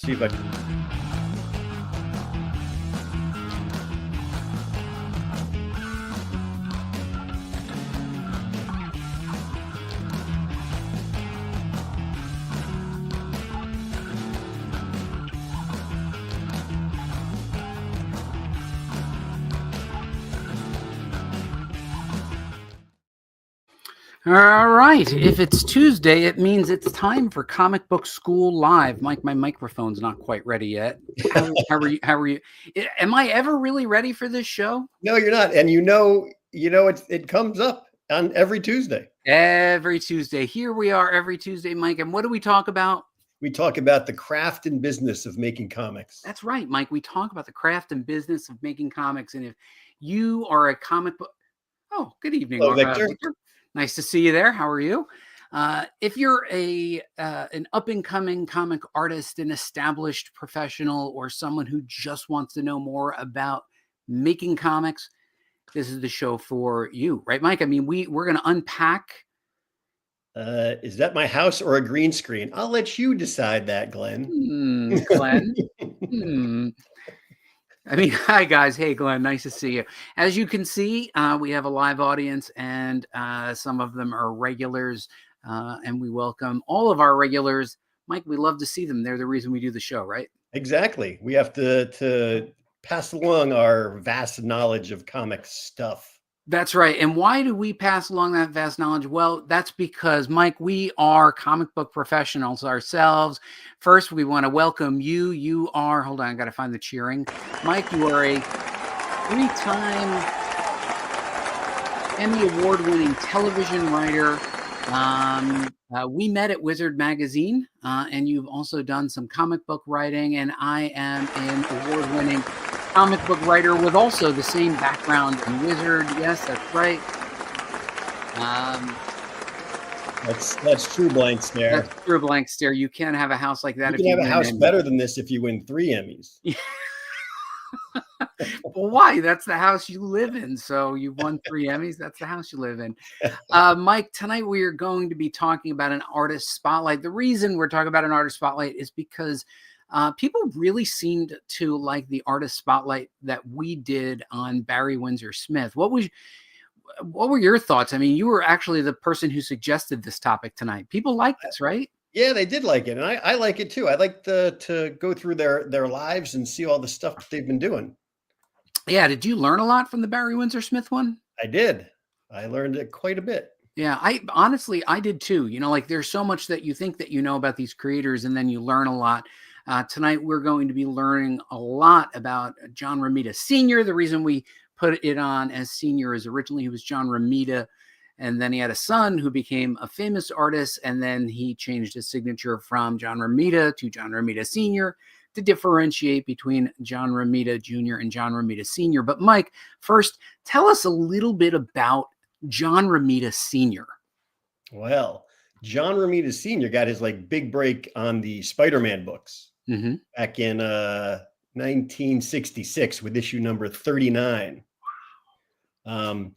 See if I can. All right. If it's Tuesday, it means it's time for Comic Book School Live. Mike, my microphone's not quite ready yet. How are you? How are you? Am I ever really ready for this show? No, you're not. And it comes up on every Tuesday. Every Tuesday. Here we are every Tuesday, Mike. And what do we talk about? We talk about the craft and business of making comics. That's right, Mike. We talk about the craft and business of making comics. And if you are a comic book... Oh, good evening, Hello, Victor. Victor. Nice to see you there. How are you? If you're an up-and-coming comic artist, an established professional, or someone who just wants to know more about making comics, this is the show for you, right, Mike? I mean, we're going to unpack. Is that my house or a green screen? I'll let you decide that, Glenn. Glenn. I mean, hi, guys. Hey, Glenn. Nice to see you. As you can see, we have a live audience, and some of them are regulars, and we welcome all of our regulars. Mike, we love to see them. They're the reason we do the show, right? Exactly. We have to pass along our vast knowledge of comic stuff. That's right. And why do we pass along that vast knowledge? Well, that's because, Mike, we are comic book professionals ourselves. First, we want to welcome you. You are, hold on, I got to find the cheering. Mike, you are a 3-time Emmy Award-winning television writer. We met at Wizard Magazine, and you've also done some comic book writing, and I am an award-winning comic book writer with also the same background in Wizard. Yes, that's right. That's true, blank stare. That's true, blank stare. You can't have a house like that. You can have a house better than this if you win 3 Emmys. Well, why? That's the house you live in. So you won 3 Emmys. That's the house you live in. Mike, tonight we are going to be talking about an artist spotlight. The reason we're talking about an artist spotlight is because people really seemed to like the artist spotlight that we did on Barry Windsor Smith. What were your thoughts? I mean, you were actually the person who suggested this topic tonight. People like this, right? Yeah, they did like it. And I like it too. I like to go through their lives and see all the stuff that they've been doing. Yeah. Did you learn a lot from the Barry Windsor Smith one? I did. I learned it quite a bit. Yeah, I did too. You know, like there's so much that you think that you know about these creators, and then you learn a lot. Tonight, we're going to be learning a lot about John Romita Sr. The reason we put it on as Sr. is originally he was John Romita, and then he had a son who became a famous artist, and then he changed his signature from John Romita to John Romita Sr. to differentiate between John Romita Jr. and John Romita Sr. But Mike, first, tell us a little bit about John Romita Sr. Well, John Romita Sr. got his big break on the Spider-Man books back in 1966 with issue number 39.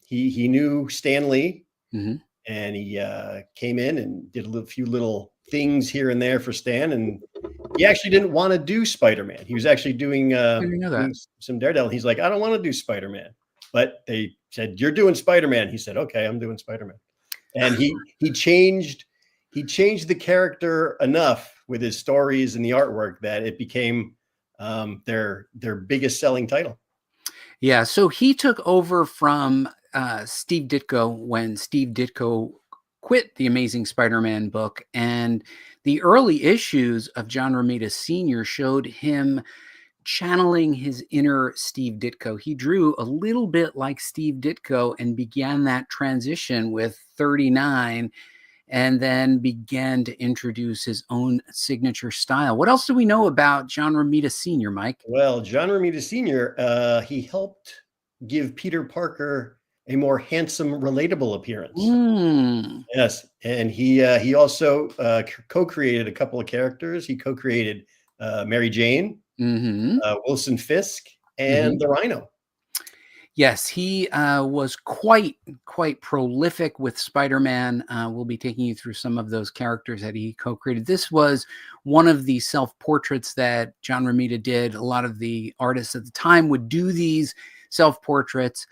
He knew Stan Lee, and he came in and did a few little things here and there for Stan, and he actually didn't want to do Spider-Man. He was actually doing some Daredevil. He's like, I don't want to do Spider-Man, but they said, you're doing Spider-Man. He said, okay, I'm doing Spider-Man. And he changed the character enough with his stories and the artwork that it became their biggest selling title. Yeah, so he took over from Steve Ditko when Steve Ditko quit the Amazing Spider-Man book, and the early issues of John Romita Sr. showed him channeling his inner Steve Ditko. He drew a little bit like Steve Ditko and began that transition with 39, and then began to introduce his own signature style. What else do we know about John Romita Sr., Mike? Well, John Romita Sr., he helped give Peter Parker a more handsome, relatable appearance. Yes, and he also co-created a couple of characters. He co-created Mary Jane, Wilson Fisk, and the Rhino. Yes, he was quite prolific with Spider-Man. We'll be taking you through some of those characters that he co-created. This was one of the self-portraits that John Romita did. A lot of the artists at the time would do these self-portraits.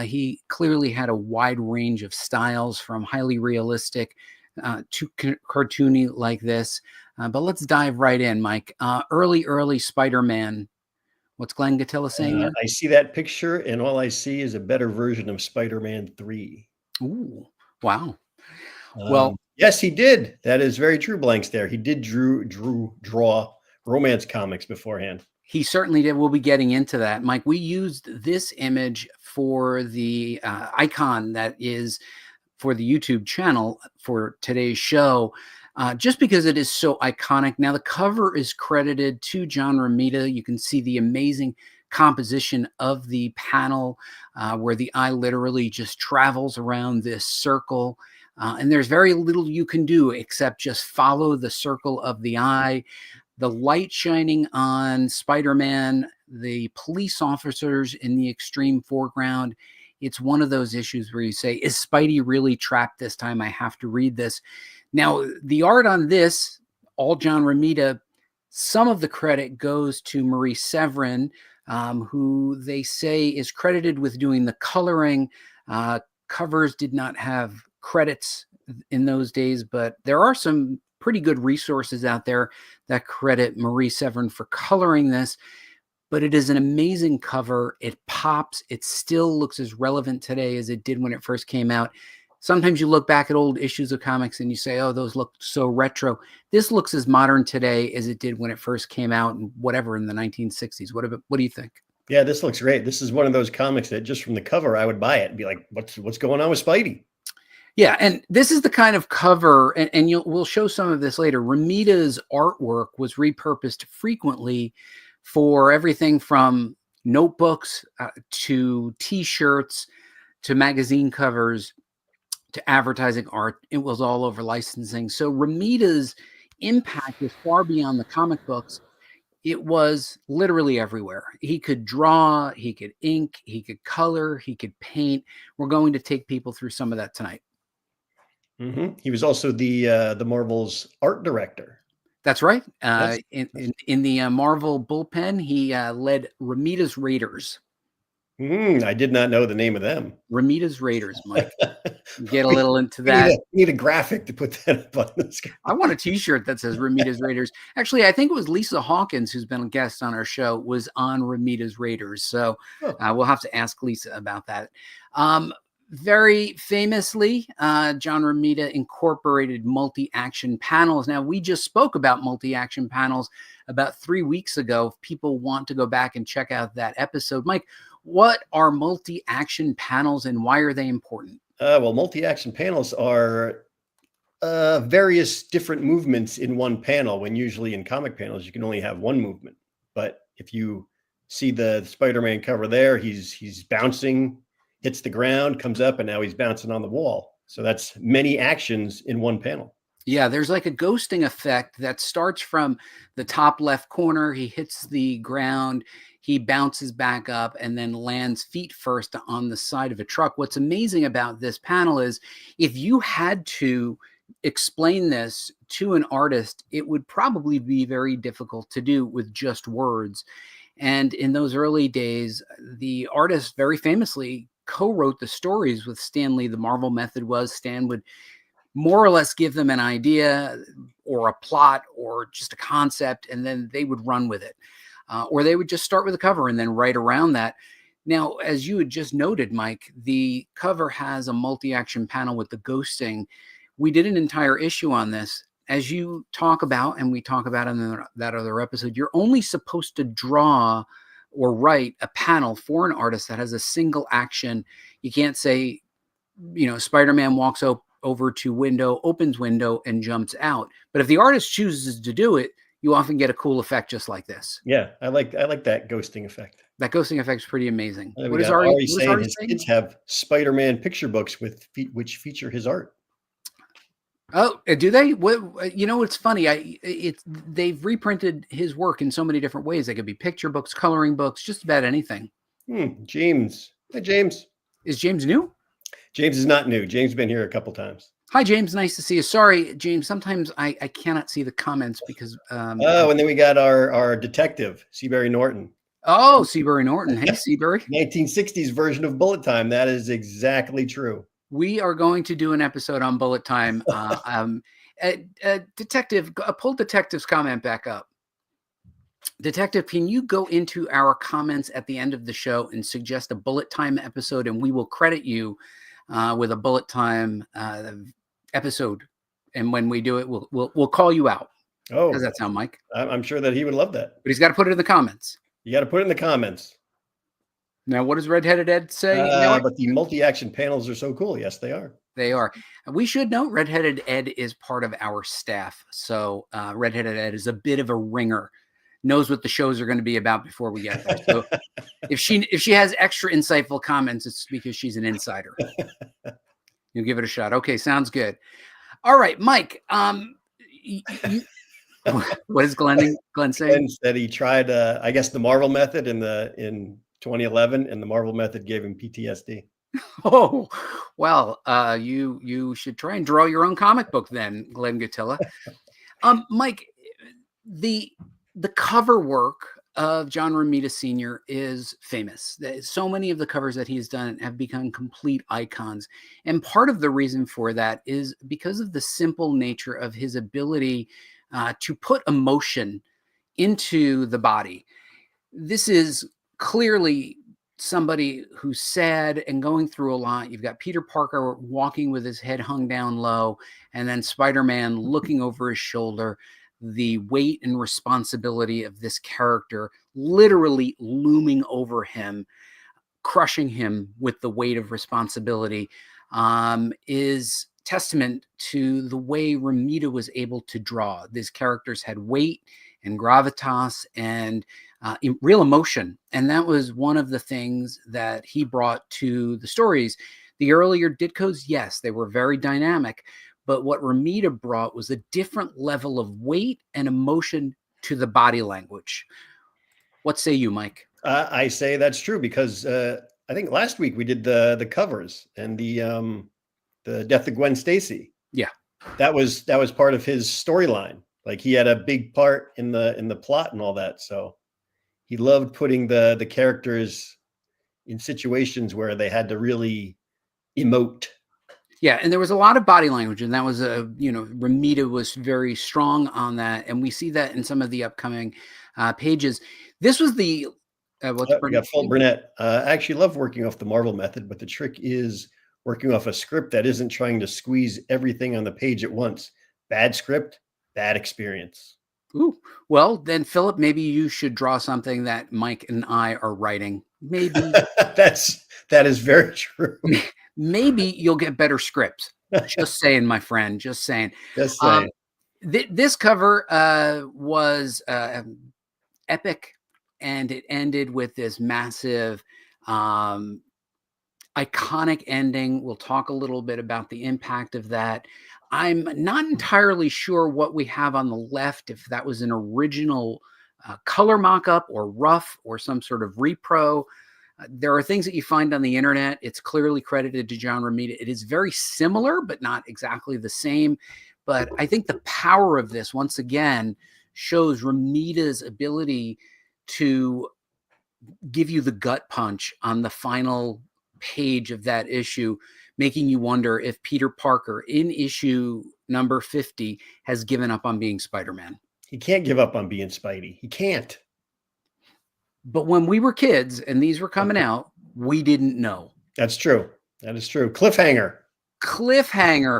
He clearly had a wide range of styles, from highly realistic to cartoony like this. But let's dive right in, Mike. Early Spider-Man. What's Glenn Gatilla saying there? I see that picture, and all I see is a better version of Spider-Man 3. Ooh, wow. Well, yes, he did. That is very true, Blanks there. He did draw romance comics beforehand. He certainly did. We'll be getting into that. Mike, we used this image for the icon that is for the YouTube channel for today's show, just because it is so iconic. Now, the cover is credited to John Romita. You can see the amazing composition of the panel where the eye literally just travels around this circle. And there's very little you can do except just follow the circle of the eye. The light shining on Spider-Man, the police officers in the extreme foreground. It's one of those issues where you say, is Spidey really trapped this time? I have to read this. Now, the art on this, all John Romita, some of the credit goes to Marie Severin, who they say is credited with doing the coloring. Covers did not have credits in those days, but there are some pretty good resources out there that credit Marie Severin for coloring this. But it is an amazing cover. It pops. It still looks as relevant today as it did when it first came out. Sometimes you look back at old issues of comics and you say, oh, those look so retro. This looks as modern today as it did when it first came out, and whatever, in the 1960s. What do you think? Yeah, this looks great. This is one of those comics that just from the cover, I would buy it and be like, what's going on with Spidey? Yeah, and this is the kind of cover, and we'll show some of this later. Romita's artwork was repurposed frequently for everything from notebooks to T-shirts to magazine covers to advertising art. It was all over licensing. So Romita's impact is far beyond the comic books. It was literally everywhere. He could draw, he could ink, he could color, he could paint. We're going to take people through some of that tonight. Mm-hmm. He was also the Marvel's art director. That's right. In the Marvel bullpen, he led Romita's Raiders. I did not know the name of them. Romita's Raiders, Mike. Get a little into that. We need a graphic to put that up on the screen. I want a T-shirt that says Romita's Raiders. Actually, I think it was Lisa Hawkins, who's been a guest on our show, was on Romita's Raiders. So we'll have to ask Lisa about that. Very famously, John Romita incorporated multi-action panels. Now, we just spoke about multi-action panels about 3 weeks ago. If people want to go back and check out that episode. Mike, what are multi-action panels and why are they important? Well, multi-action panels are various different movements in one panel, when usually in comic panels, you can only have one movement. But if you see the Spider-Man cover there, he's bouncing, hits the ground, comes up, and now he's bouncing on the wall. So that's many actions in one panel. Yeah, there's like a ghosting effect that starts from the top left corner. He hits the ground, he bounces back up, and then lands feet first on the side of a truck. What's amazing about this panel is if you had to explain this to an artist, it would probably be very difficult to do with just words. And in those early days, the artist very famously co-wrote the stories with Stan Lee. The Marvel method was Stan would more or less give them an idea or a plot or just a concept, and then they would run with it. Or they would just start with a cover and then write around that. Now, as you had just noted, Mike, the cover has a multi-action panel with the ghosting. We did an entire issue on this. As you talk about, and we talk about in that other episode, you're only supposed to draw or write a panel for an artist that has a single action. You can't say, Spider-Man walks over to window, opens window, and jumps out. But if the artist chooses to do it, you often get a cool effect just like this. Yeah, I like that ghosting effect. That ghosting effect is pretty amazing. What is Ari saying? His kids have Spider-Man picture books which feature his art. Oh, do they? It's funny. They've reprinted his work in so many different ways. They could be picture books, coloring books, just about anything. James Hi, James. Is James new? James is not new. James has been here a couple times. Hi, James. Nice to see you. Sorry, James. Sometimes I cannot see the comments because. Oh, and then we got our detective, Seabury Norton. Oh, Seabury Norton. Hey, Seabury. 1960s version of Bullet Time. That is exactly true. We are going to do an episode on Bullet Time. Detective, pull Detective's comment back up. Detective, can you go into our comments at the end of the show and suggest a Bullet Time episode, and we will credit you with a Bullet Time episode. And when we do it, we'll call you out. Oh, does that sound, Mike? I'm sure that he would love that. But he's got to put it in the comments. You got to put it in the comments. Now, what does Redheaded Ed say? But the multi-action panels are so cool. Yes, they are. They are. We should note Redheaded Ed is part of our staff. So Redheaded Ed is a bit of a ringer. Knows what the shows are going to be about before we get there. So if she has extra insightful comments, it's because she's an insider. You'll give it a shot. Okay, sounds good. All right, Mike. What is Glenn saying? Glenn said he tried, I guess, the Marvel method in 2011, and the Marvel method gave him PTSD. Oh, well, you should try and draw your own comic book then, Glenn Gatilla. Mike, the cover work of John Romita Sr. is famous. So many of the covers that he's done have become complete icons. And part of the reason for that is because of the simple nature of his ability to put emotion into the body. This is clearly somebody who's sad and going through a lot. You've got Peter Parker walking with his head hung down low, and then Spider-Man looking over his shoulder. The weight and responsibility of this character literally looming over him, crushing him with the weight of responsibility, is testament to the way Romita was able to draw. These characters had weight and gravitas and real emotion. And that was one of the things that he brought to the stories. The earlier Ditkos, yes, they were very dynamic. But what Romita brought was a different level of weight and emotion to the body language. What say you, Mike? I say that's true because I think last week we did the covers and the death of Gwen Stacy. Yeah, that was part of his storyline. Like he had a big part in the plot and all that. So he loved putting the characters in situations where they had to really emote. Yeah, and there was a lot of body language, and that was Romita was very strong on that, and we see that in some of the upcoming pages. This was the Phil Burnett. I actually love working off the Marvel method, but the trick is working off a script that isn't trying to squeeze everything on the page at once. Bad script, bad experience. Ooh, well, then, Philip, maybe you should draw something that Mike and I are writing. Maybe that is very true. Maybe you'll get better scripts. Just saying, my friend. Just saying. Just saying. This cover was epic, and it ended with this massive, iconic ending. We'll talk a little bit about the impact of that. I'm not entirely sure what we have on the left, if that was an original color mock-up or rough or some sort of repro. There are things that you find on the internet. It's clearly credited to John Romita. It is very similar, but not exactly the same. But I think the power of this, once again, shows Romita's ability to give you the gut punch on the final page of that issue, making you wonder if Peter Parker in issue number 50 has given up on being Spider-Man. He can't give up on being Spidey. He can't. But when we were kids and these were coming out, we didn't know. That's true. That is true. Cliffhanger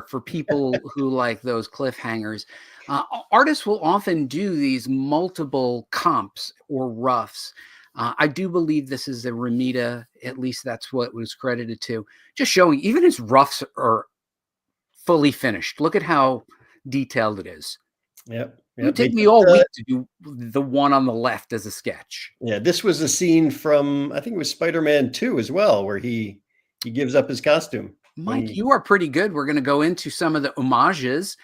For people who like those cliffhangers. Artists will often do these multiple comps or roughs. I do believe this is a Romita, at least that's what was credited to. Just showing even his roughs are fully finished. Look at how detailed it is. Yep. It would take me all week to do the one on the left as a sketch. Yeah, this was a scene from, I think it was Spider-Man 2 as well, where he gives up his costume. Mike, you are pretty good. We're going to go into some of the homages.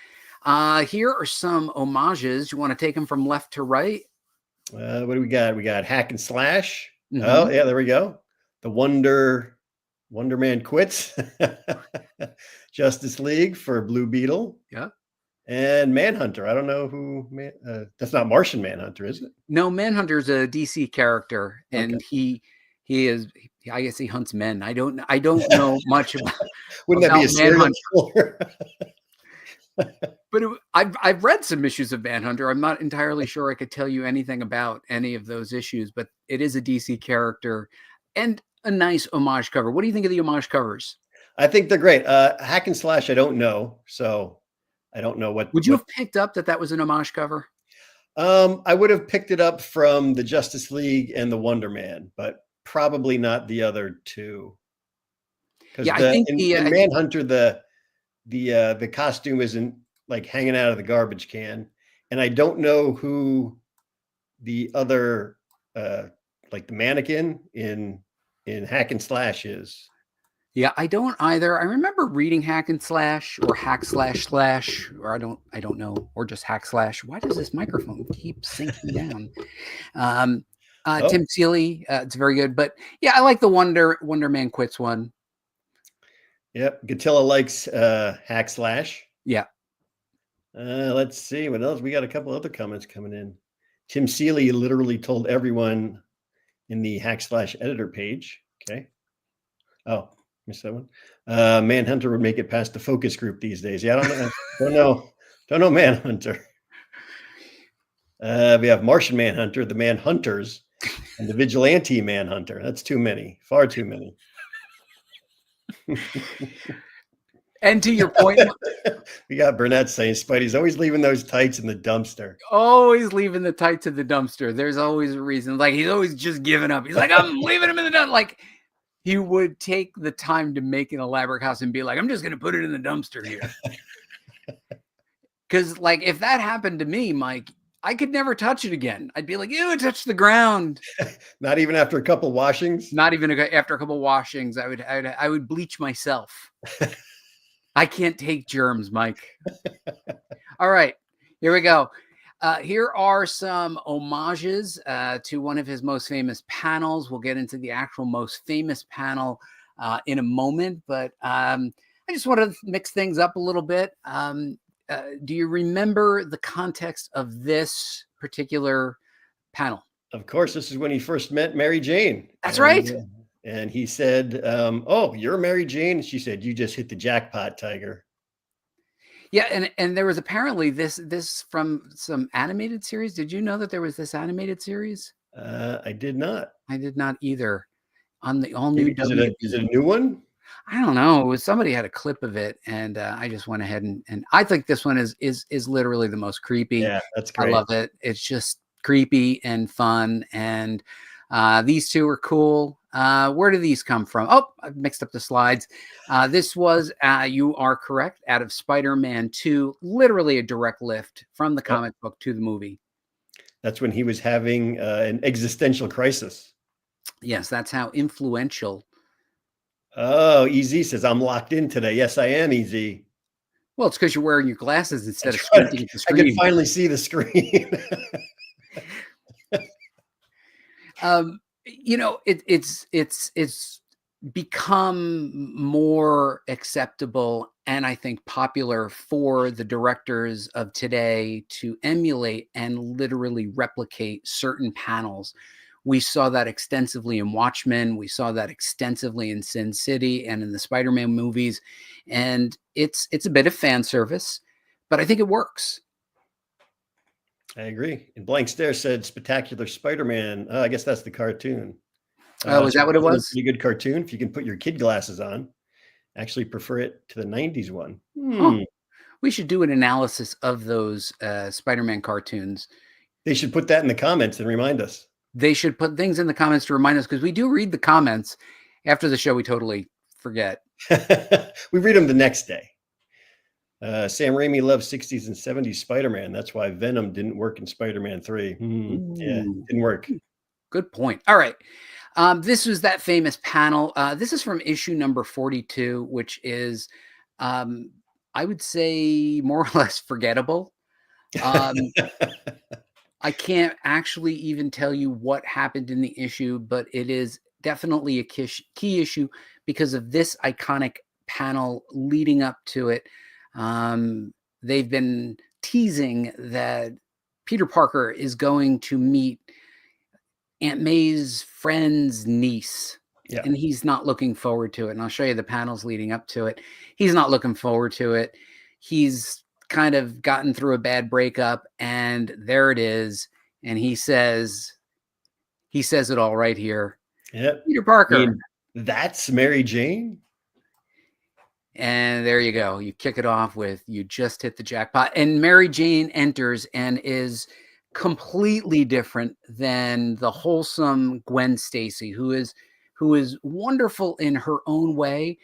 Here are some homages. You want to take them from left to right? What do we got? We got Hack and Slash. Mm-hmm. Oh, yeah, there we go. the Wonder Man quits. Justice League for Blue Beetle. Yeah. And Manhunter. I don't know who. That's not Martian Manhunter, is it? No, Manhunter's a DC character, and he is. I guess he hunts men. I don't know much about. Wouldn't that be a serial killer? But I've read some issues of Manhunter. I'm not entirely sure I could tell you anything about any of those issues, but it is a DC character and a nice homage cover. What do you think of the homage covers? I think they're great. Hack and slash, I don't know. So I don't know what. Would you have picked up that was an homage cover? I would have picked it up from the Justice League and the Wonder Man, but probably not the other two. Yeah, I think in Manhunter, the costume isn't like hanging out of the garbage can, and I don't know who the other like the mannequin in Hack and Slash is. Yeah, I don't either. I remember reading Hack and Slash or Hack Slash Slash, or I don't know, or just Hack Slash. Why does this microphone keep sinking down? Tim Seeley, it's very good, but yeah, I like the Wonder Man Quits one. Yep, Gatilla likes Hack Slash. Yeah. Let's see what else. We got a couple other comments coming in. Tim Seeley literally told everyone in the Hack Slash editor page. Okay. Oh, missed that one. Manhunter would make it past the focus group these days. Yeah, I don't know Manhunter. We have Martian Manhunter, the Manhunters, and the Vigilante Manhunter. That's too many, far too many. And to your point, we got Burnett saying Spidey's always leaving those tights in the dumpster. Always leaving the tights in the dumpster. There's always a reason. Like he's always just giving up. He's like, I'm leaving him in the dumpster. Like he would take the time to make an elaborate house and be like, I'm just going to put it in the dumpster here. Because like if that happened to me, Mike, I could never touch it again. I'd be like, ew, it touched the ground. Not even after a couple washings? Not even after a couple washings. I would bleach myself. I can't take germs, Mike. All right, here we go. Here are some homages to one of his most famous panels. We'll get into the actual most famous panel in a moment, but I just want to mix things up a little bit. Do you remember the context of this particular panel? Of course, this is when he first met Mary Jane. That's right. And he said, oh, you're Mary Jane? And she said, you just hit the jackpot, Tiger. Yeah, and there was apparently this from some animated series. Did you know that there was this animated series? I did not. I did not either. On the all new. Is it a new one? I don't know. It was somebody had a clip of it, and I just went ahead and I think this one is literally the most creepy. Yeah, that's great. I love it. It's just creepy and fun, and these two are cool. Where do these come from? Oh, I've mixed up the slides. This was, you are correct, out of Spider-Man 2, literally a direct lift from the comic book to the movie. That's when he was having an existential crisis. Yes, that's how influential. Oh, EZ says, I'm locked in today. Yes, I am, EZ. Well, it's because you're wearing your glasses instead of squinting at the screen. I can finally see the screen. You know, it's become more acceptable and I think popular for the directors of today to emulate and literally replicate certain panels. We saw that extensively in Watchmen. We saw that extensively in Sin City and in the Spider-Man movies. And it's a bit of fan service, but I think it works. I agree. And Blank Stare said Spectacular Spider-Man. I guess that's the cartoon. Oh, is that what it was? Pretty good cartoon. If you can put your kid glasses on. Actually prefer it to the 90s one. Oh, we should do an analysis of those Spider-Man cartoons. They should put that in the comments and remind us. They should put things in the comments to remind us because we do read the comments. After the show, we totally forget. We read them the next day. Sam Raimi loves 60s and 70s Spider-Man. That's why Venom didn't work in Spider-Man 3. Yeah, didn't work. Good point. All right. This was that famous panel. This is from issue number 42, which is, I would say, more or less forgettable. I can't actually even tell you what happened in the issue, but it is definitely a key issue because of this iconic panel leading up to it. They've been teasing that Peter Parker is going to meet Aunt May's friend's niece. Yeah. And he's not looking forward to it. And I'll show you the panels leading up to it. He's not looking forward to it. He's kind of gotten through a bad breakup, and there it is. And he says it all right here. Yep. Peter Parker. I mean, that's Mary Jane. And there you go. You kick it off with, you just hit the jackpot. And Mary Jane enters and is completely different than the wholesome Gwen Stacy, who is wonderful in her own way.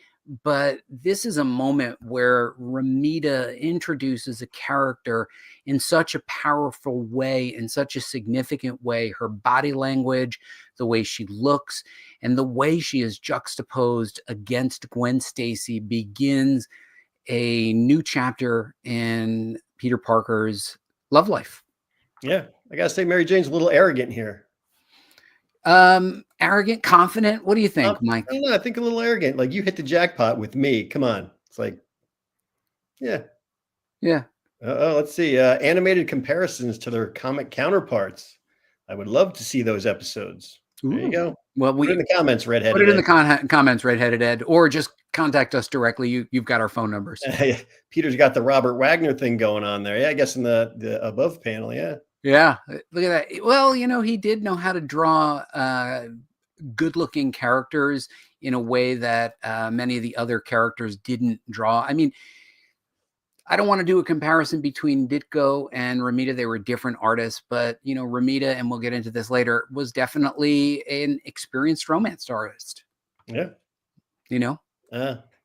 But this is a moment where Romita introduces a character in such a powerful way, in such a significant way. Her body language, the way she looks, and the way she is juxtaposed against Gwen Stacy begins a new chapter in Peter Parker's love life. Yeah, I gotta say, Mary Jane's a little arrogant here. Arrogant, confident. What do you think, Mike? I don't know. I think a little arrogant. Like, you hit the jackpot with me. Come on. It's like, yeah. Let's see. Animated comparisons to their comic counterparts. I would love to see those episodes. Ooh. There you go. Well, put it in the comments, Redheaded. Put it in the comments, Redheaded Ed, or just contact us directly. You've got our phone numbers. Peter's got the Robert Wagner thing going on there. Yeah, I guess in the above panel. Yeah. Yeah. Look at that. Well, he did know how to draw good-looking characters in a way that many of the other characters didn't draw. I mean, I don't want to do a comparison between Ditko and Romita. They were different artists, but Romita, and we'll get into this later, was definitely an experienced romance artist. Yeah.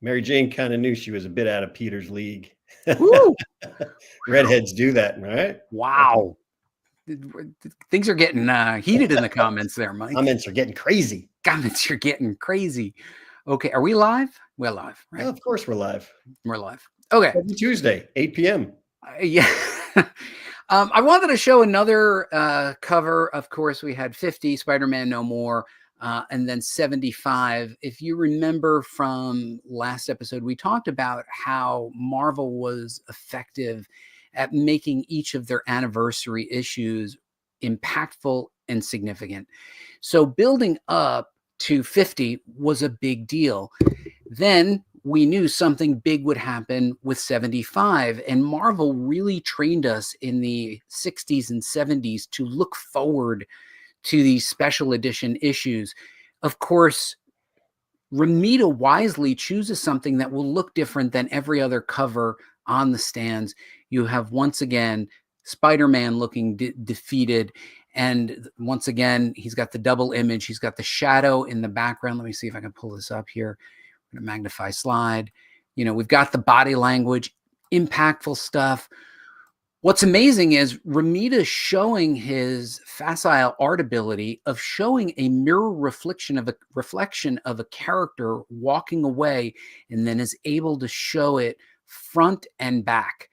Mary Jane kind of knew she was a bit out of Peter's league. Redheads do that, right? Wow. Things are getting heated in the comments there, Mike. Comments are getting crazy. Comments are getting crazy. Okay, are we live? We're live, right? Yeah, of course we're live. We're live. Okay. Every Tuesday, 8 p.m. Yeah. I wanted to show another cover. Of course, we had 50, Spider-Man No More, and then 75. If you remember from last episode, we talked about how Marvel was effective at making each of their anniversary issues impactful and significant. So building up to 50 was a big deal. Then we knew something big would happen with 75, and Marvel really trained us in the 60s and 70s to look forward to these special edition issues. Of course, Romita wisely chooses something that will look different than every other cover on the stands. You have, once again, Spider-Man looking defeated. And once again, he's got the double image. He's got the shadow in the background. Let me see if I can pull this up here. I'm going to magnify slide. We've got the body language, impactful stuff. What's amazing is Romita showing his facile art ability of showing a mirror reflection of a character walking away, and then is able to show it front and back.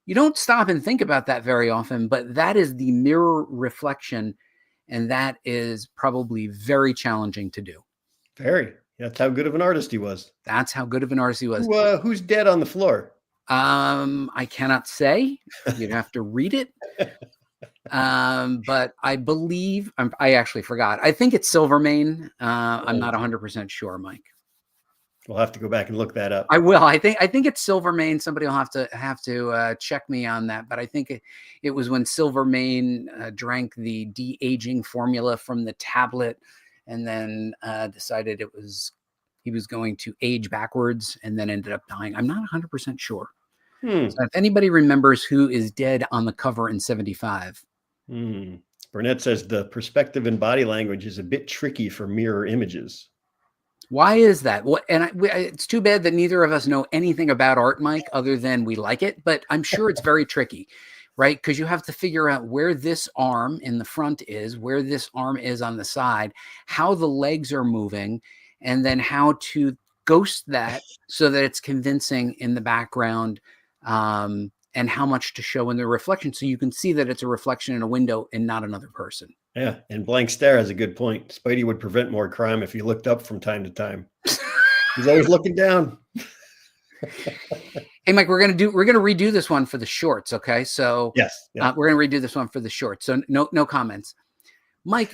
You don't stop and think about that very often, but that is the mirror reflection, and that is probably very challenging to do. Very. That's how good of an artist he was. That's how good of an artist he was. Who's dead on the floor? I cannot say. You'd have to read it. But I believe I actually forgot. I think it's Silvermane. I'm not 100% sure, Mike. We'll have to go back and look that up. I will. I think it's Silvermane. Somebody will have to check me on that. But I think it was when Silvermane drank the de-aging formula from the tablet, and then decided he was going to age backwards, and then ended up dying. I'm not 100% sure. So if anybody remembers who is dead on the cover in 75. Burnett says the perspective and body language is a bit tricky for mirror images. Why is that? It's too bad that neither of us know anything about art, Mike, other than we like it. But I'm sure it's very tricky, right? Because you have to figure out where this arm in the front is, where this arm is on the side, how the legs are moving, and then how to ghost that so that it's convincing in the background, and how much to show in the reflection so you can see that it's a reflection in a window and not another person. Yeah, and blank stare has a good point. Spidey would prevent more crime if he looked up from time to time. He's always looking down. Hey, Mike, we're gonna redo this one for the shorts. Okay, so yes, we're gonna redo this one for the shorts. So no comments. Mike,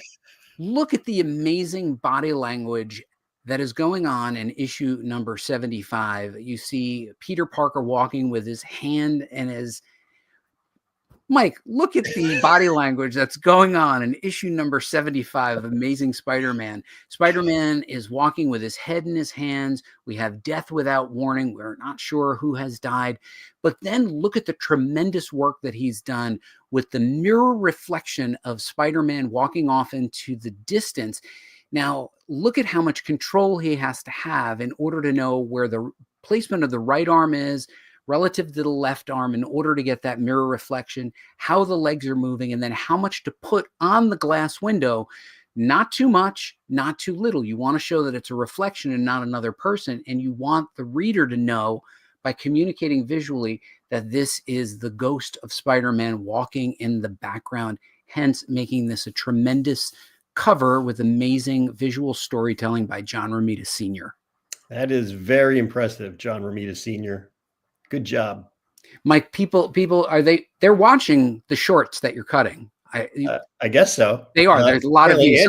look at the amazing body language that is going on in issue number 75. You see Peter Parker walking with his hand and his Mike, look at the body language that's going on in issue number 75 of Amazing Spider-Man. Spider-Man is walking with his head in his hands. We have death without warning. We're not sure who has died. But then look at the tremendous work that he's done with the mirror reflection of Spider-Man walking off into the distance. Now, look at how much control he has to have in order to know where the placement of the right arm is relative to the left arm in order to get that mirror reflection, how the legs are moving, and then how much to put on the glass window. Not too much, not too little. You want to show that it's a reflection and not another person. And you want the reader to know by communicating visually that this is the ghost of Spider-Man walking in the background, hence making this a tremendous cover with amazing visual storytelling by John Romita Sr. That is very impressive, John Romita Sr. Good job. Mike, people they're watching the shorts that you're cutting. I guess so. They are. There's a lot of these.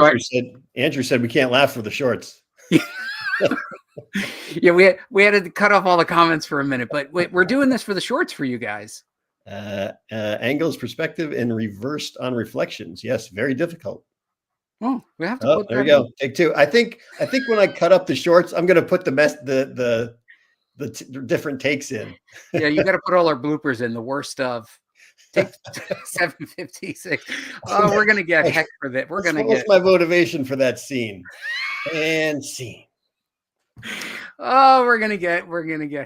Andrew said we can't laugh for the shorts. Yeah, we had to cut off all the comments for a minute, but we're doing this for the shorts for you guys. Angles, perspective, and reversed on reflections. Yes, very difficult. Oh, we have to put there we go. Take two. I think when I cut up the shorts, I'm going to put the different takes in. Yeah, you got to put all our bloopers in. The worst of take 756. Oh, we're gonna get heck for that. We're gonna get my motivation for that scene and scene. Oh, we're gonna get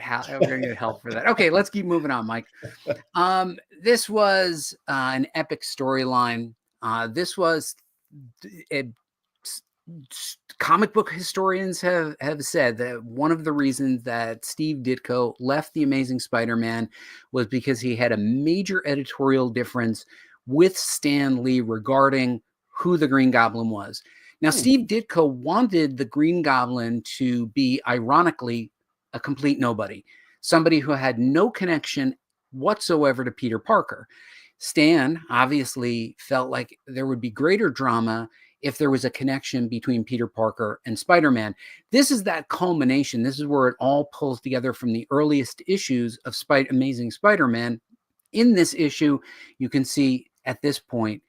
help for that. Okay, let's keep moving on, Mike. This was an epic storyline. This was comic book historians have said that one of the reasons that Steve Ditko left The Amazing Spider-Man was because he had a major editorial difference with Stan Lee regarding who the Green Goblin was. Now, Steve Ditko wanted the Green Goblin to be, ironically, a complete nobody, somebody who had no connection whatsoever to Peter Parker. Stan obviously felt like there would be greater drama if there was a connection between Peter Parker and Spider-Man. This is that culmination. This is where it all pulls together from the earliest issues of Amazing Spider-Man. In this issue, you can see at this point,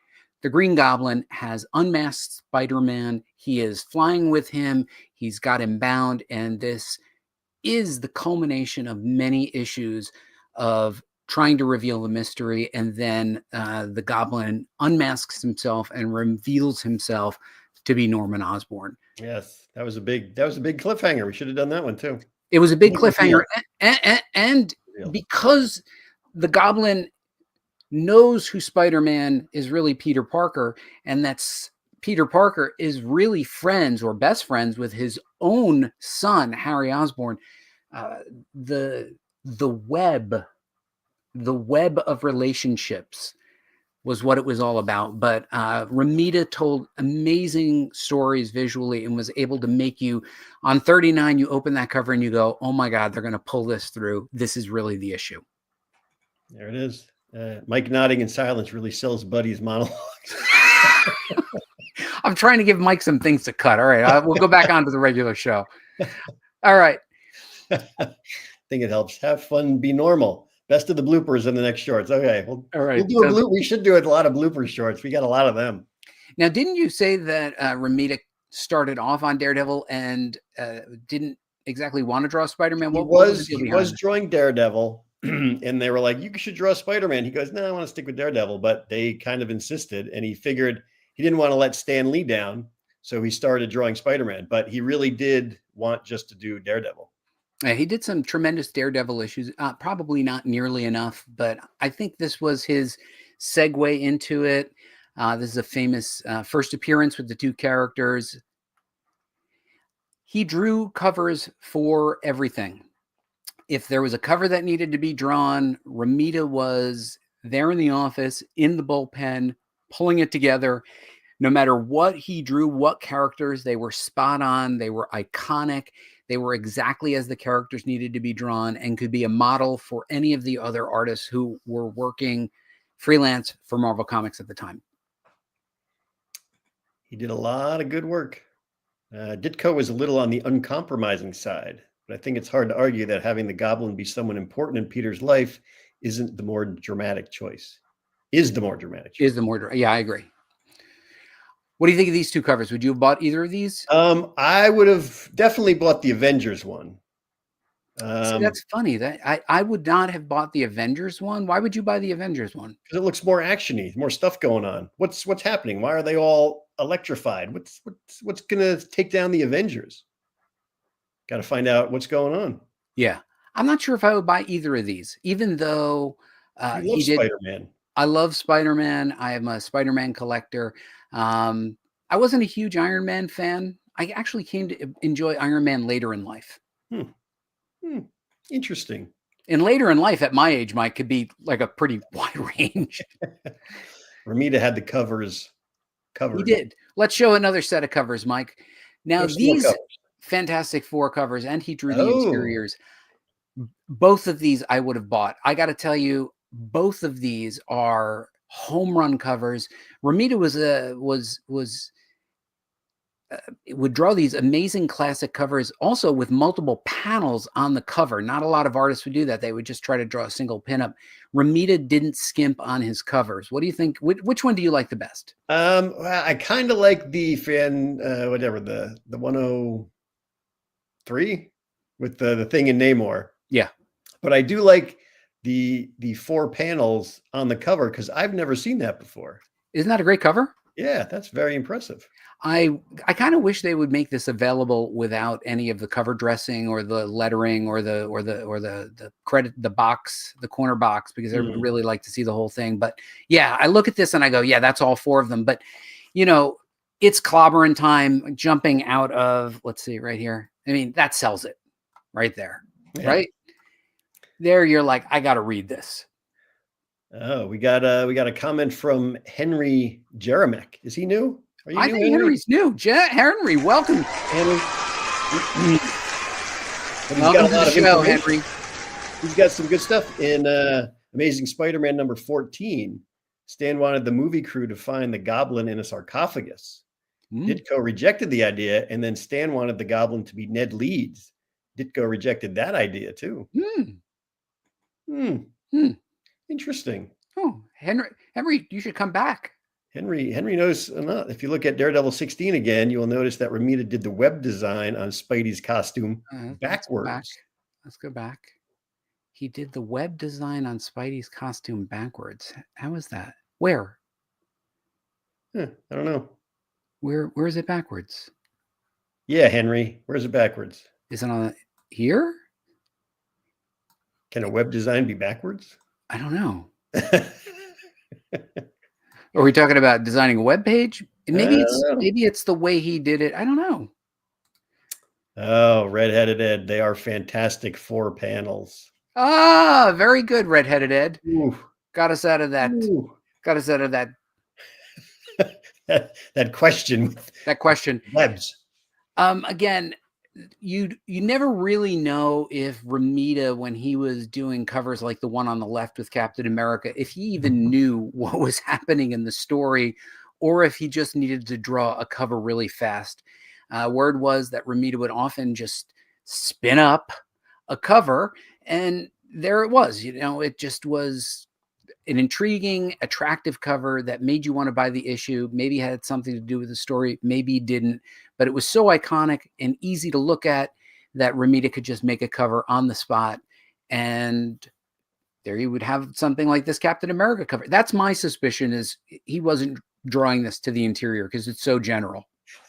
the Green Goblin has unmasked Spider-Man. He is flying with him. He's got him bound. And this is the culmination of many issues of trying to reveal the mystery, and then the Goblin unmasks himself and reveals himself to be Norman Osborn. Yes, that was a big cliffhanger. We should have done that one too. It was a big cliffhanger, and because the Goblin knows who Spider-Man is really Peter Parker, and that's Peter Parker is really friends or best friends with his own son, Harry Osborn. The web of relationships was what it was all about. But Romita told amazing stories visually and was able to make you, on 39, you open that cover and you go, oh my God, they're going to pull this through. This is really the issue. There it is. Mike nodding in silence really sells Buddy's monologues. I'm trying to give Mike some things to cut. All right, we'll go back onto the regular show. All right. I think it helps. Have fun, be normal. Best of the bloopers in the next shorts. Okay. All right. We should do a lot of blooper shorts. We got a lot of them. Now, didn't you say that Romita started off on Daredevil and didn't exactly want to draw Spider-Man? He was drawing Daredevil, and they were like, you should draw Spider-Man. He goes, no, I want to stick with Daredevil. But they kind of insisted, and he figured he didn't want to let Stan Lee down. So he started drawing Spider-Man, but he really did want just to do Daredevil. He did some tremendous Daredevil issues, probably not nearly enough, but I think this was his segue into it. This is a famous first appearance with the two characters. He drew covers for everything. If there was a cover that needed to be drawn, Romita was there in the office, in the bullpen, pulling it together. No matter what he drew, what characters, they were spot on. They were iconic. They were exactly as the characters needed to be drawn and could be a model for any of the other artists who were working freelance for Marvel Comics at the time. He did a lot of good work. Ditko was a little on the uncompromising side, but I think it's hard to argue that having the Goblin be someone important in Peter's life isn't the more dramatic choice. Is the more dramatic choice. Yeah, I agree. What do you think of these two covers? Would you have bought either of these? I would have definitely bought the Avengers one. See, that's funny. That I would not have bought the Avengers one. Why would you buy the Avengers one? Because it looks more actiony, more stuff going on. What's happening? Why are they all electrified? What's gonna take down the Avengers? Got to find out what's going on. Yeah, I'm not sure if I would buy either of these, even though he did Spider-Man. I love Spider-Man. I am a Spider-Man collector. I wasn't a huge Iron Man fan. I actually came to enjoy Iron Man later in life. Interesting. And later in life, at my age, Mike, could be like a pretty wide range. Romita had the covers covered. He did. Let's show another set of covers, Mike. Now, these Fantastic Four covers, and he drew the interiors. Both of these I would have bought. I got to tell you, both of these are home run covers. Romita would draw these amazing classic covers also with multiple panels on the cover. Not a lot of artists would do that. They would just try to draw a single pinup. Romita didn't skimp on his covers. What do you think? Which one do you like the best? I kind of like the the 103 with the thing in Namor. Yeah. But I do like the 4 panels on the cover because I've never seen that before. Isn't that a great cover? Yeah, that's very impressive. I kind of wish they would make this available without any of the cover dressing or the lettering or the credit, the box, the corner box, because I would really like to see the whole thing. But yeah, I look at this and I go, yeah, that's all 4 of them. But you know, it's clobbering time, jumping out of, let's see right here. I mean, that sells it right there, right there. You're like, I got to read this. Oh, we got a comment from Henry Jeremek. Is he new? Are you I think Henry's new. Henry, welcome. Henry. Welcome to the show, Henry. He's got some good stuff in Amazing Spider-Man number 14. Stan wanted the movie crew to find the Goblin in a sarcophagus. Ditko rejected the idea, and then Stan wanted the Goblin to be Ned Leeds. Ditko rejected that idea too. Interesting. Oh, Henry, you should come back. Henry knows enough. If you look at Daredevil 16 again, you will notice that Romita did the web design on Spidey's costume backwards. Let's go back. He did the web design on Spidey's costume backwards. How is that? Where? I don't know. Where is it backwards? Yeah, Henry. Where's it backwards? Is it on here? Can a web design be backwards? I don't know. Are we talking about designing a web page? Maybe it's the way he did it. I don't know. Oh, Redheaded Ed. They are fantastic 4 panels. Ah, very good, Redheaded Ed. Ooh. Got us out of that. Ooh. Got us out of that. that question. That question. Webs. Again, you never really know if Romita, when he was doing covers like the one on the left with Captain America, if he even knew what was happening in the story, or if he just needed to draw a cover really fast. Word was that Romita would often just spin up a cover, and there it was. You know, it just was an intriguing, attractive cover that made you want to buy the issue. Maybe had something to do with the story, maybe didn't, but it was so iconic and easy to look at that Romita could just make a cover on the spot, and there you would have something like this Captain America cover. That's my suspicion, is he wasn't drawing this to the interior because it's so general.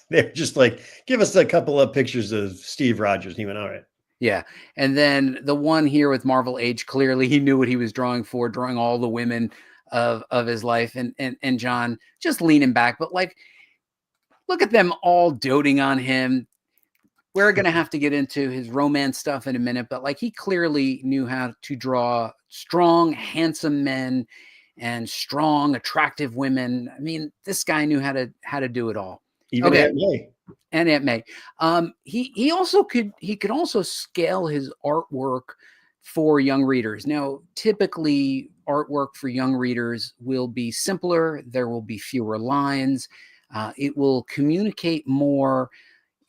They're just like, give us a couple of pictures of Steve Rogers. And he went, all right. Yeah. And then the one here with Marvel Age, clearly he knew what he was drawing for, drawing all the women of his life, and John just leaning back. But like, look at them all doting on him. We're going to have to get into his romance stuff in a minute, but like, he clearly knew how to draw strong, handsome men and strong, attractive women. I mean, this guy knew how to do it all. Even Aunt May. And Aunt May. He also could also scale his artwork for young readers. Now, typically artwork for young readers will be simpler. There will be fewer lines. It will communicate more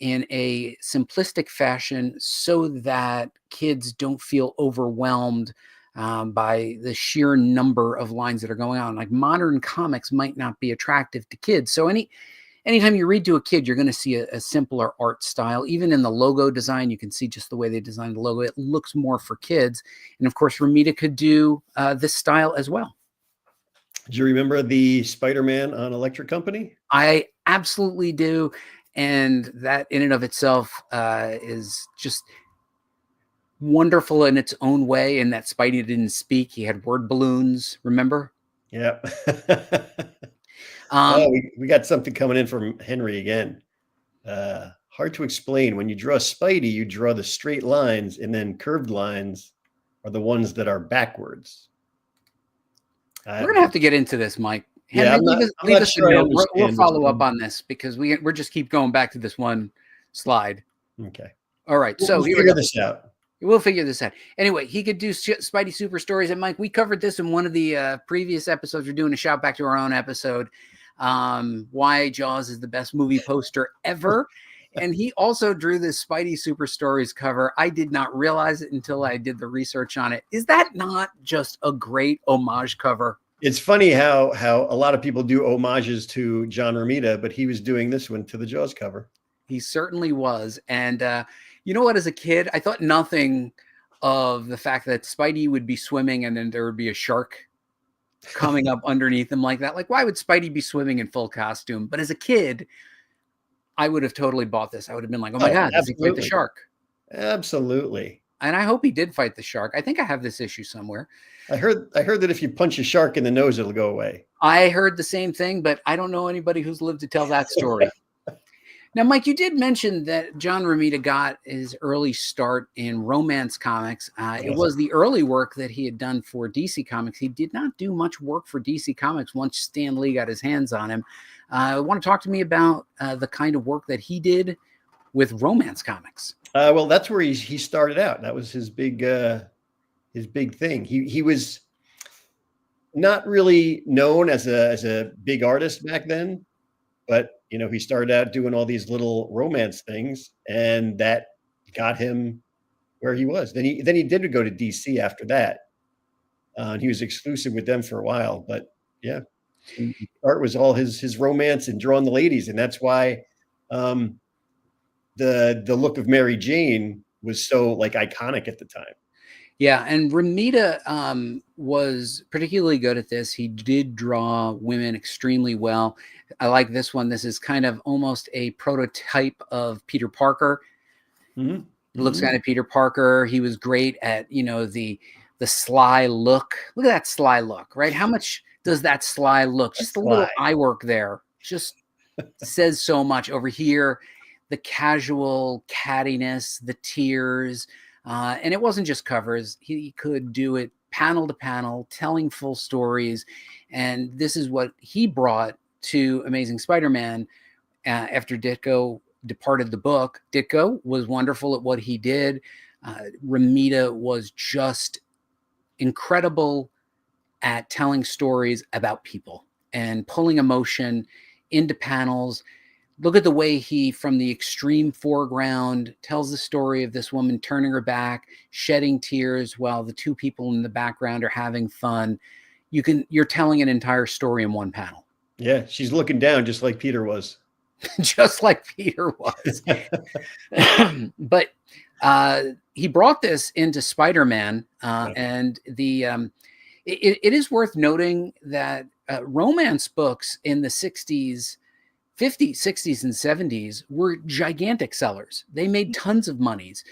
in a simplistic fashion so that kids don't feel overwhelmed by the sheer number of lines that are going on. Like modern comics might not be attractive to kids. So anytime you read to a kid, you're going to see a simpler art style. Even in the logo design, you can see just the way they designed the logo. It looks more for kids. And of course, Romita could do this style as well. Do you remember the Spider-Man on Electric Company? I absolutely do. And that in and of itself is just wonderful in its own way. And that Spidey didn't speak. He had word balloons, remember? Yeah. We got something coming in from Henry again. Hard to explain. When you draw Spidey, you draw the straight lines, and then curved lines are the ones that are backwards. We're going to have to get into this, Mike. Henry, yeah, leave us a note. We'll follow up on this because we're just keep going back to this one slide. Okay. All right. So we'll figure this out. We'll figure this out. Anyway, he could do Spidey Super Stories. And Mike, we covered this in one of the previous episodes. We're doing a shout back to our own episode. Why Jaws is the best movie poster ever. And he also drew this Spidey Super Stories cover. I did not realize it until I did the research on it. Is that not just a great homage cover? It's funny how a lot of people do homages to John Romita, but he was doing this one to the Jaws cover. He certainly was. And you know what? As a kid, I thought nothing of the fact that Spidey would be swimming and then there would be a shark coming up underneath him like that. Like, why would Spidey be swimming in full costume? But as a kid, I would have totally bought this. I would have been like, oh my God, does he fight the shark? Absolutely. And I hope he did fight the shark. I think I have this issue somewhere. I heard that if you punch a shark in the nose, it'll go away. I heard the same thing, but I don't know anybody who's lived to tell that story. Now, Mike, you did mention that John Romita got his early start in romance comics. It was the early work that he had done for DC Comics. He did not do much work for DC Comics once Stan Lee got his hands on him. Want to talk to me about the kind of work that he did with romance comics? Well, that's where he started out. That was his big thing. He was not really known as a big artist back then, but he started out doing all these little romance things, and that got him where he was. Then he did go to DC after that. And he was exclusive with them for a while, but yeah, art was all his romance and drawing the ladies, and that's why the look of Mary Jane was so like iconic at the time. Yeah, and Romita was particularly good at this. He did draw women extremely well. I like this one. This is kind of almost a prototype of Peter Parker. Mm-hmm. It looks kind of Peter Parker. He was great at, the sly look. Look at that sly look, right? How much does that sly look? Just a little eye work there just says so much. Over here, the casual cattiness, the tears. And it wasn't just covers. He could do it panel to panel, telling full stories. And this is what he brought to Amazing Spider-Man after Ditko departed the book. Ditko was wonderful at what he did. Romita was just incredible at telling stories about people and pulling emotion into panels. Look at the way he, from the extreme foreground, tells the story of this woman turning her back, shedding tears while the two people in the background are having fun. You're telling an entire story in one panel. Yeah, she's looking down just like Peter was. Just like Peter was. But he brought this into Spider-Man, and it is worth noting that romance books in the 60s, 50s, 60s, and 70s were gigantic sellers. They made tons of monies.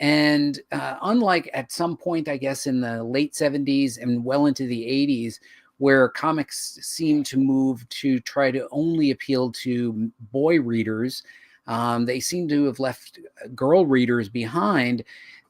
And unlike at some point, I guess, in the late 70s and well into the 80s, where comics seemed to move to try to only appeal to boy readers, they seem to have left girl readers behind.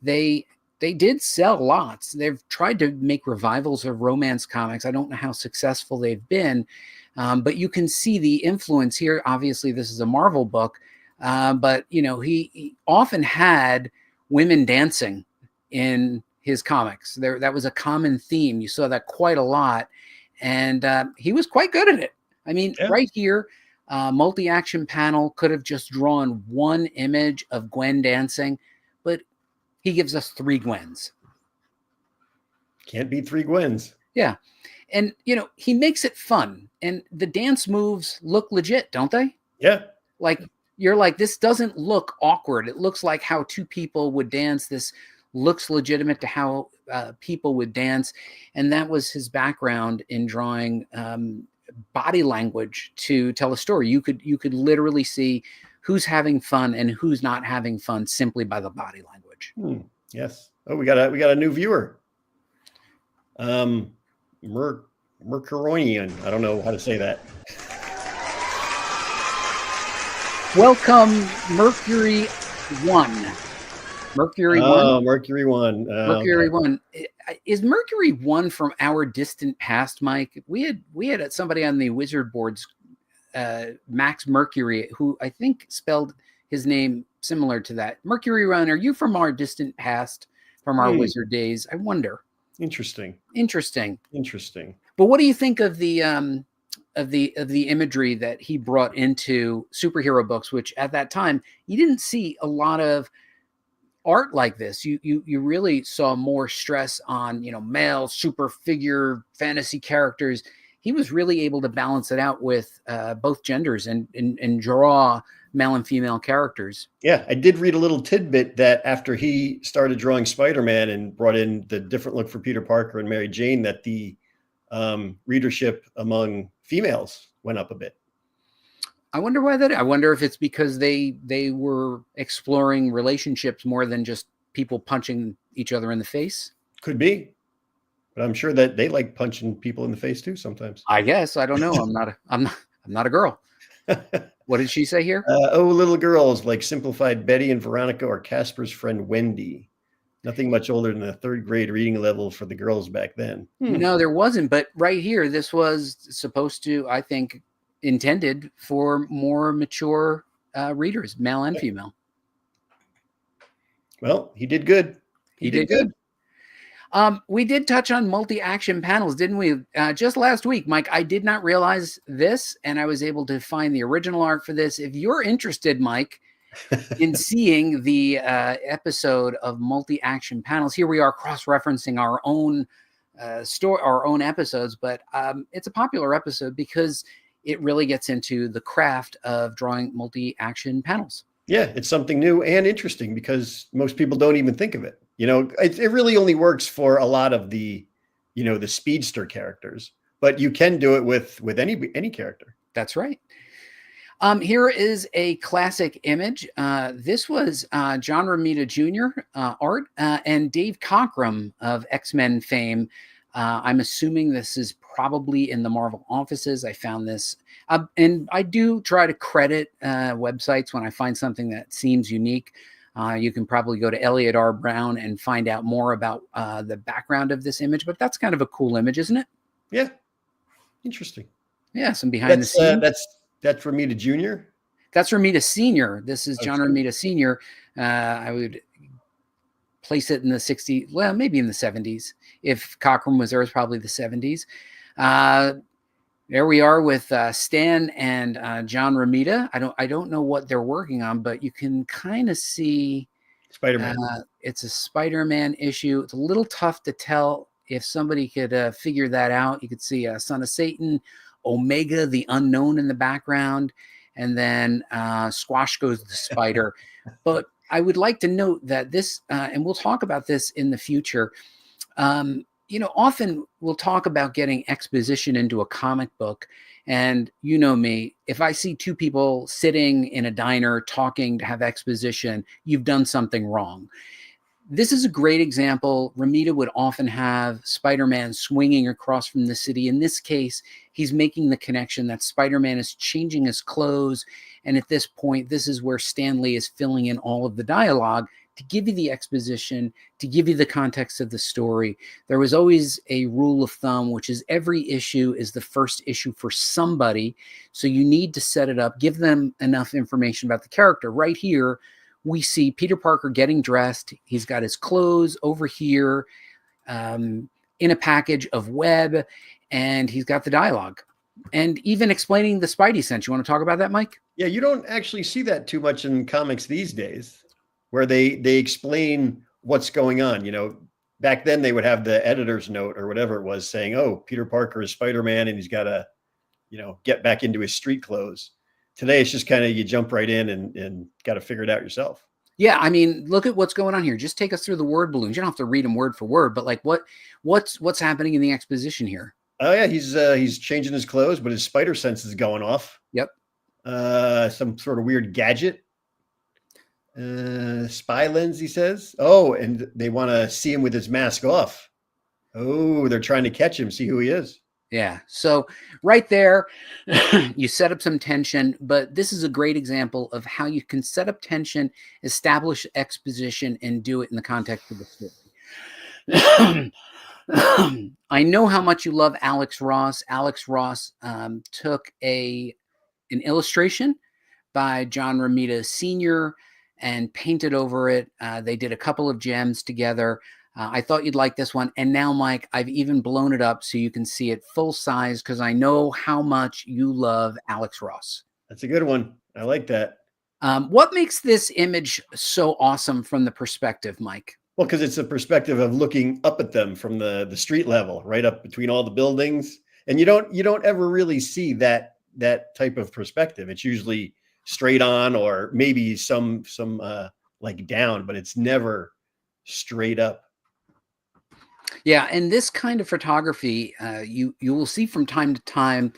They They did sell lots. They've tried to make revivals of romance comics. I don't know how successful they've been, but you can see the influence here. Obviously, this is a Marvel book, but he often had women dancing in his comics. That was a common theme. You saw that quite a lot, and he was quite good at it. I mean, right here, multi-action panel could have just drawn one image of Gwen dancing, but he gives us 3 Gwens. Can't beat 3 Gwens. Yeah. And, he makes it fun. And the dance moves look legit, don't they? Yeah. Like, you're like, this doesn't look awkward. It looks like how 2 people would dance. This looks legitimate to how people would dance. And that was his background in drawing body language to tell a story. You could literally see who's having fun and who's not having fun simply by the body language. Yes. Oh, we got a new viewer. Mercuronian. I don't know how to say that. Welcome, Mercury 1. Mercury 1. Oh, Mercury 1. Mercury 1. Is Mercury 1 from our distant past, Mike? We had somebody on the wizard boards, Max Mercury, who I think spelled his name similar to that. Mercury 1, are you from our distant past, from our wizard days? I wonder. Interesting. But what do you think of the imagery that he brought into superhero books, which at that time you didn't see a lot of art like this? You really saw more stress on male super figure fantasy characters. He was really able to balance it out with both genders and draw male and female characters. Yeah, I did read a little tidbit that after he started drawing Spider-Man and brought in the different look for Peter Parker and Mary Jane, that the readership among females went up a bit. I wonder why that. I wonder if it's because they were exploring relationships more than just people punching each other in the face. Could be, but I'm sure that they like punching people in the face too sometimes. I guess. I don't know. I'm not a girl. What did she say here? Little girls like simplified Betty and Veronica, or Casper's friend Wendy. Nothing much older than the 3rd grade reading level for the girls back then. No, there wasn't. But right here, this was supposed to, I think, intended for more mature readers, male and female. Well, he did good. He did good. We did touch on multi-action panels, didn't we? Just last week, Mike, I did not realize this, and I was able to find the original art for this. If you're interested, Mike, in seeing the episode of multi-action panels, here we are cross-referencing our own our own episodes, but it's a popular episode because it really gets into the craft of drawing multi-action panels. Yeah, it's something new and interesting because most people don't even think of it. It really only works for a lot of the, the speedster characters, but you can do it with any character. That's right. Here is a classic image. This was John Romita Jr. Art and Dave Cockrum of X-Men fame. I'm assuming this is probably in the Marvel offices. I found this, and I do try to credit websites when I find something that seems unique. You can probably go to Elliot R. Brown and find out more about the background of this image, but that's kind of a cool image, isn't it? Yeah. Interesting. Yeah, some behind the scenes. That's Romita Jr.? That's Romita Sr. This is John Romita Sr. I would place it in the 60s, well, maybe in the 70s. If Cockrum was there, it was probably the 70s. There we are with Stan and John Romita. I don't know what they're working on, but you can kind of see Spider-Man. It's a Spider-Man issue. It's a little tough to tell if somebody could figure that out. You could see Son of Satan, Omega, the Unknown in the background, and then Squash Goes the Spider. But I would like to note that this, and we'll talk about this in the future, often we'll talk about getting exposition into a comic book. And you know me, if I see two people sitting in a diner talking to have exposition, you've done something wrong. This is a great example. Romita would often have Spider-Man swinging across from the city. In this case, he's making the connection that Spider-Man is changing his clothes And at this point, this is where Stan Lee is filling in all of the dialogue to give you the exposition, to give you the context of the story. There was always a rule of thumb, which is every issue is the first issue for somebody. So you need to set it up, give them enough information about the character. Right here, we see Peter Parker getting dressed. He's got his clothes over here in a package of web, and he's got the dialogue. And even explaining the Spidey sense. You want to talk about that, Mike? Yeah, you don't actually see that too much in comics these days, where they explain what's going on. You know, back then they would have the editor's note or whatever it was saying, oh, Peter Parker is Spider-Man and he's got to, you know, get back into his street clothes. Today, it's just kind of you jump right in and got to figure it out yourself. Yeah, I mean, look at what's going on here. Just take us through the word balloons. You don't have to read them word for word, but like what's happening in the exposition here? Oh yeah, he's changing his clothes, but his spider sense is going off. Yep. Some sort of weird gadget. Spy lens, he says. Oh, and they want to see him with his mask off. Oh, they're trying to catch him, see who he is. Yeah. So right there, you set up some tension, but this is a great example of how you can set up tension, establish exposition, and do it in the context of the story. I know how much you love Alex Ross. Alex Ross took an illustration by John Romita Sr. and painted over it. They did a couple of gems together. I thought you'd like this one. And now, Mike, I've even blown it up so you can see it full size because I know how much you love Alex Ross. That's a good one. I like that. What makes this image so awesome from the perspective, Mike? Well, because it's a perspective of looking up at them from the street level, right up between all the buildings. And you don't ever really see that type of perspective. It's usually straight on or maybe some like down, but it's never straight up. Yeah, and this kind of photography, you will see from time to time,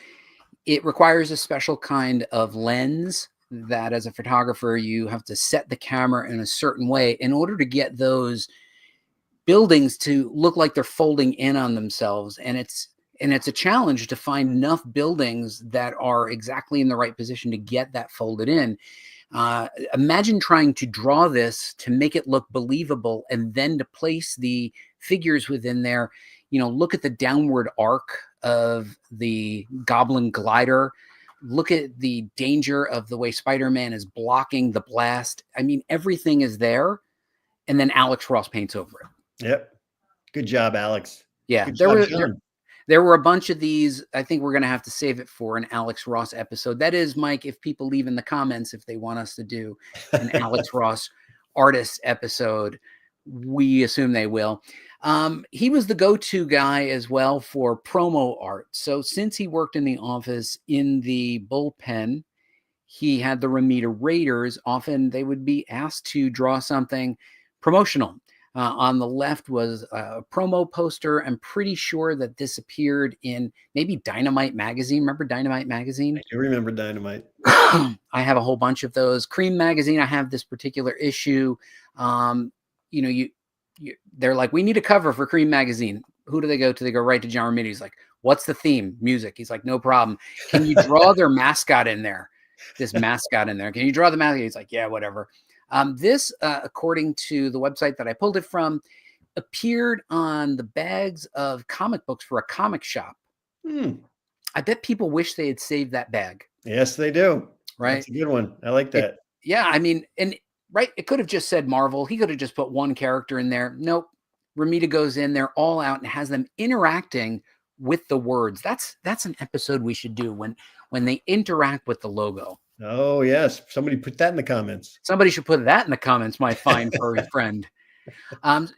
it requires a special kind of lens that as a photographer, you have to set the camera in a certain way in order to get those buildings to look like they're folding in on themselves. And it's a challenge to find enough buildings that are exactly in the right position to get that folded in. Imagine trying to draw this to make it look believable and then to place the figures within there. You know, look at the downward arc of the Goblin glider. Look at the danger of the way Spider-Man is blocking the blast. I mean, everything is there. And then Alex Ross paints over it. Yep. Good job, Alex. Yeah. Good job, there were a bunch of these. I think we're going to have to save it for an Alex Ross episode. That is, Mike, if people leave in the comments, if they want us to do an Alex Ross artist episode, we assume they will. He was the go-to guy as well for promo art. So since he worked in the office in the bullpen, he had the Romita Raiders. Often they would be asked to draw something promotional. On the left was a promo poster. I'm pretty sure that this appeared in maybe Dynamite magazine. Remember Dynamite magazine? I do remember Dynamite. I have a whole bunch of those. Cream magazine, I have this particular issue. They're like, we need a cover for Cream magazine. Who do they go to? They go right to John Romita. He's like, what's the theme? Music. He's like, no problem. Can you draw their mascot in there? This mascot in there. Can you draw the mascot? He's like, yeah, whatever. This, according to the website that I pulled it from, appeared on the bags of comic books for a comic shop. I bet people wish they had saved that bag. Yes, they do. Right. That's a good one. I like that. I mean, and right, it could have just said Marvel. He could have just put one character in there. Nope. Romita goes in there all out and has them interacting with the words. That's an episode we should do when they interact with the logo. Oh, yes. Somebody put that in the comments. Somebody should put that in the comments, my fine furry friend.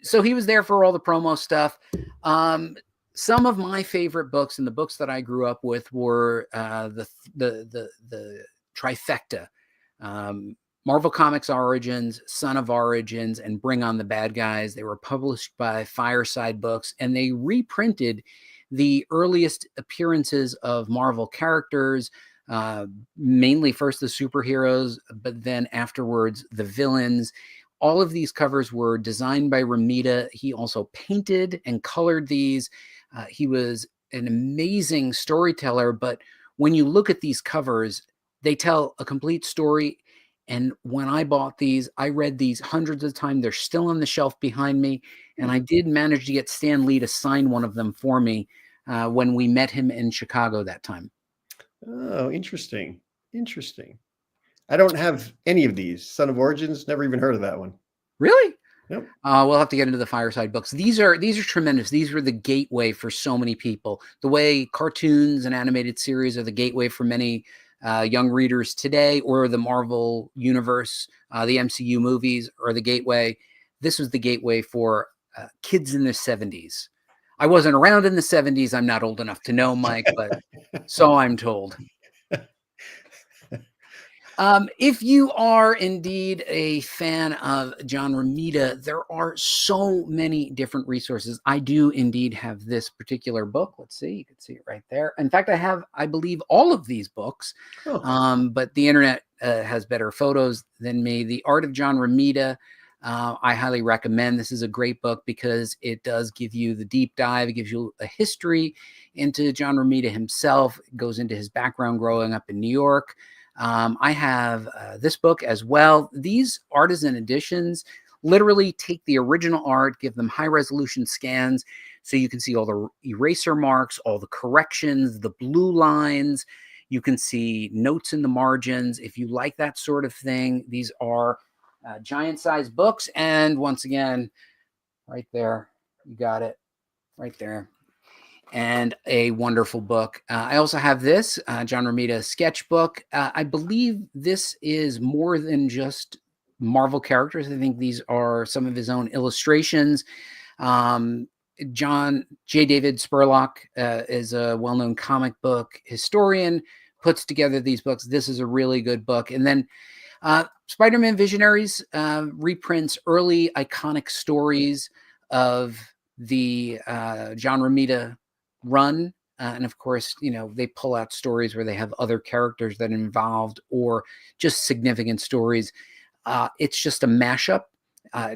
So he was there for all the promo stuff. Some of my favorite books and the books that I grew up with were the trifecta. Marvel Comics Origins, Son of Origins, and Bring on the Bad Guys. They were published by Fireside Books, and they reprinted the earliest appearances of Marvel characters, mainly first the superheroes, but then afterwards the villains. All of these covers were designed by Romita. He also painted and colored these. He was an amazing storyteller, but when you look at these covers, They tell a complete story. And when I bought these, I read these hundreds of times. They're still on the shelf behind me. And I did manage to get Stan Lee to sign one of them for me when we met him in Chicago that time. Oh, interesting. Interesting. I don't have any of these. Son of Origins, never even heard of that one. Really? Nope. We'll have to get into the Fireside books. These are tremendous. These were the gateway for so many people. The way cartoons and animated series are the gateway for many young readers today, or the Marvel universe, the MCU movies are the gateway. This was the gateway for kids in their 70s. I wasn't around in the 70s. I'm not old enough to know, Mike, but so I'm told. If you are indeed a fan of John Romita, there are so many different resources. I do indeed have this particular book. Let's see, you can see it right there. In fact, I have, I believe, all of these books, but the internet has better photos than me. The Art of John Romita, I highly recommend. This is a great book because it does give you the deep dive. It gives you a history into John Romita himself. It goes into his background growing up in New York. I have this book as well. These artisan editions literally take the original art, give them high resolution scans so you can see all the eraser marks, all the corrections, the blue lines. You can see notes in the margins. If you like that sort of thing, these are giant size books. And once again, right there, you got it right there. And a wonderful book. I also have this John Romita sketchbook. I believe this is more than just Marvel characters. I think these are some of his own illustrations. John J. David Spurlock is a well-known comic book historian, puts together these books. This is a really good book. And then Spider-Man Visionaries reprints early iconic stories of the John Romita run, and of course, you know, they pull out stories where they have other characters that are involved or just significant stories. It's just a mashup,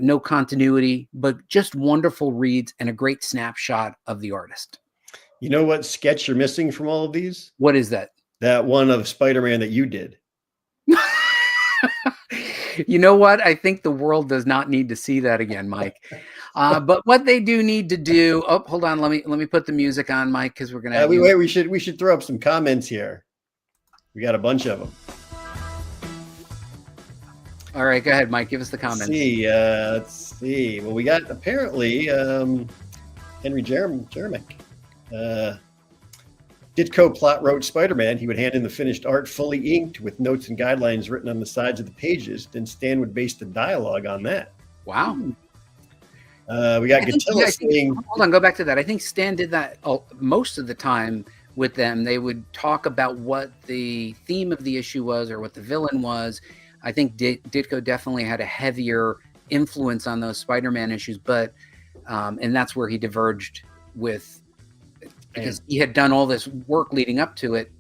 no continuity, but just wonderful reads and a great snapshot of the artist. You know what sketch you're missing from all of these? What is that? That one of Spider-Man that you did. You know what? I think the world does not need to see that again, Mike. But what they do need to do. Oh, hold on. Let me put the music on, Mike, because we're gonna. Wait. We should throw up some comments here. We got a bunch of them. All right, go ahead, Mike. Give us the comments. Let's see. Well, we got apparently Henry Jeremick. Ditko plot wrote Spider-Man. He would hand in the finished art fully inked with notes and guidelines written on the sides of the pages. Then Stan would base the dialogue on that. Wow. We got Gatilla saying... Hold on, go back to that. I think Stan did that most of the time with them. They would talk about what the theme of the issue was or what the villain was. I think Ditko definitely had a heavier influence on those Spider-Man issues, but and that's where he diverged with... Because he had done all this work leading up to it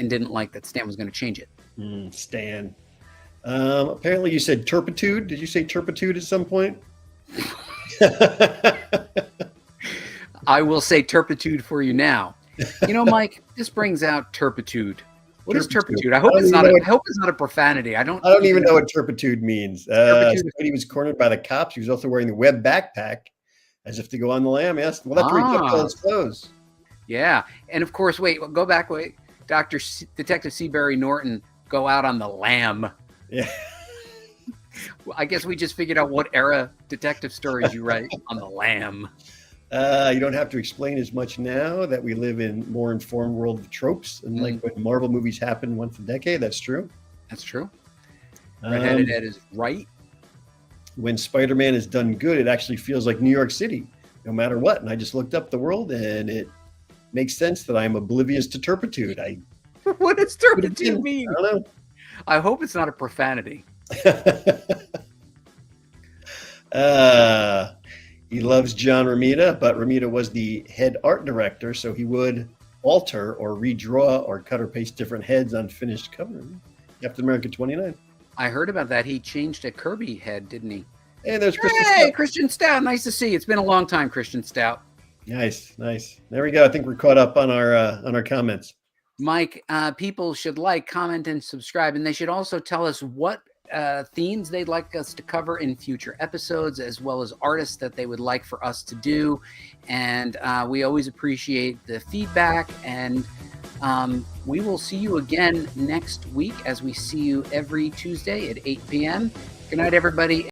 and didn't like that Stan was going to change it. Stan. Apparently you said turpitude. Did you say turpitude at some point? I will say turpitude for you now. You know, Mike, this brings out turpitude. What is turpitude? I hope it's not a profanity. I don't even know what turpitude means. When he was cornered by the cops, he was also wearing the web backpack as if to go on the lam. Yes. Well, that's where he kept all his clothes. Yeah. And of course, go back. Detective Seabury Norton go out on the lam. Yeah. Well, I guess we just figured out what era detective stories you write on the lam. You don't have to explain as much now that we live in more informed world of tropes. And like when Marvel movies happen once a decade, that's true. That's true. Red-headed Ed is right. When Spider-Man is done good, it actually feels like New York City, no matter what. And I just looked up the world and it makes sense that I'm oblivious to turpitude. What does turpitude mean? I don't know. I hope it's not a profanity. He loves John Romita, but Romita was the head art director, so he would alter or redraw or cut or paste different heads on finished cover. Captain America 29. I heard about that. He changed a Kirby head, didn't he? Hey, there's Christian Stout. Christian Stout. Nice to see you. It's been a long time, Christian Stout. Nice. There we go. I think we're caught up on our comments. Mike, people should like, comment, and subscribe, and they should also tell us what themes they'd like us to cover in future episodes, as well as artists that they would like for us to do. And we always appreciate the feedback, and we will see you again next week, as we see you every Tuesday at 8 p.m. Good night, everybody.